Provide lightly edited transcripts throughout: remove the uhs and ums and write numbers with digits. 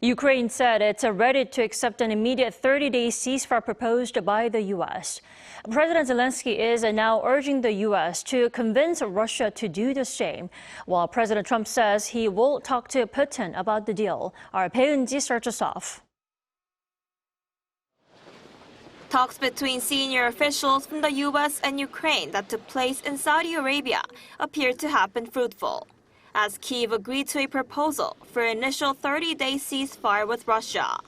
Ukraine said it's ready to accept an immediate 30-day ceasefire proposed by the U.S. President Zelenskyy is now urging the U.S. to convince Russia to do the same, while President Trump says he will talk to Putin about the deal. Our Bae Eun-ji starts us off. Talks between senior officials from the U.S. and Ukraine that took place in Saudi Arabia appear to have been fruitful, as Kyiv agreed to a proposal for an initial 30-day ceasefire with Russia.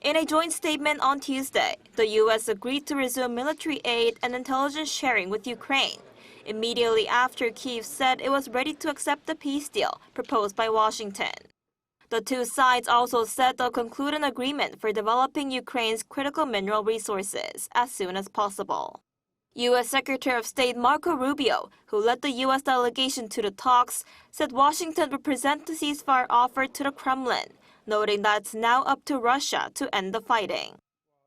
In a joint statement on Tuesday, the U.S. agreed to resume military aid and intelligence sharing with Ukraine, immediately after Kyiv said it was ready to accept the peace deal proposed by Washington. The two sides also said they'll conclude an agreement for developing Ukraine's critical mineral resources as soon as possible. U.S. Secretary of State Marco Rubio, who led the U.S. delegation to the talks, said Washington would present the ceasefire offer to the Kremlin, noting that it's now up to Russia to end the fighting.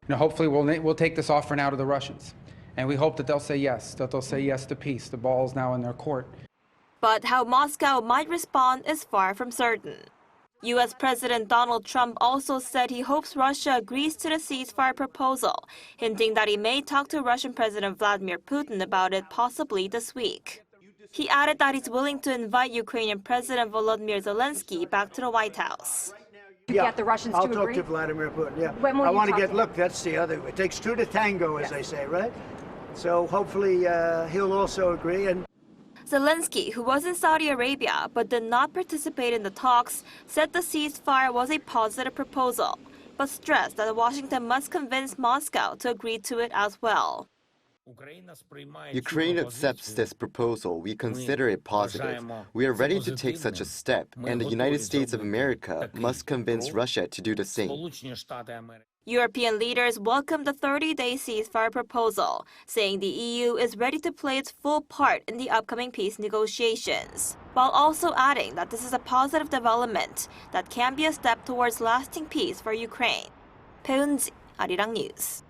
Now, hopefully we'll take this offer now to the Russians, and we hope that they'll say yes to peace. The ball's now in their court. But how Moscow might respond is far from certain. U.S. President Donald Trump also said he hopes Russia agrees to the ceasefire proposal, hinting that he may talk to Russian President Vladimir Putin about it possibly this week. He added that he's willing to invite Ukrainian President Volodymyr Zelenskyy back to the White House. Yeah, get the Russians to agree? I'll talk to Vladimir Putin, yeah. When will I you want to talk get, to look, that's the other, it takes two to tango, as they say, right? So hopefully he'll also agree. And Zelenskyy, who was in Saudi Arabia but did not participate in the talks, said the ceasefire was a positive proposal, but stressed that Washington must convince Moscow to agree to it as well. Ukraine accepts this proposal. We consider it positive. We are ready to take such a step, and the United States of America must convince Russia to do the same. European leaders welcomed the 30-day ceasefire proposal, saying the EU is ready to play its full part in the upcoming peace negotiations, while also adding that this is a positive development that can be a step towards lasting peace for Ukraine. Bae Eun-ji, Arirang News.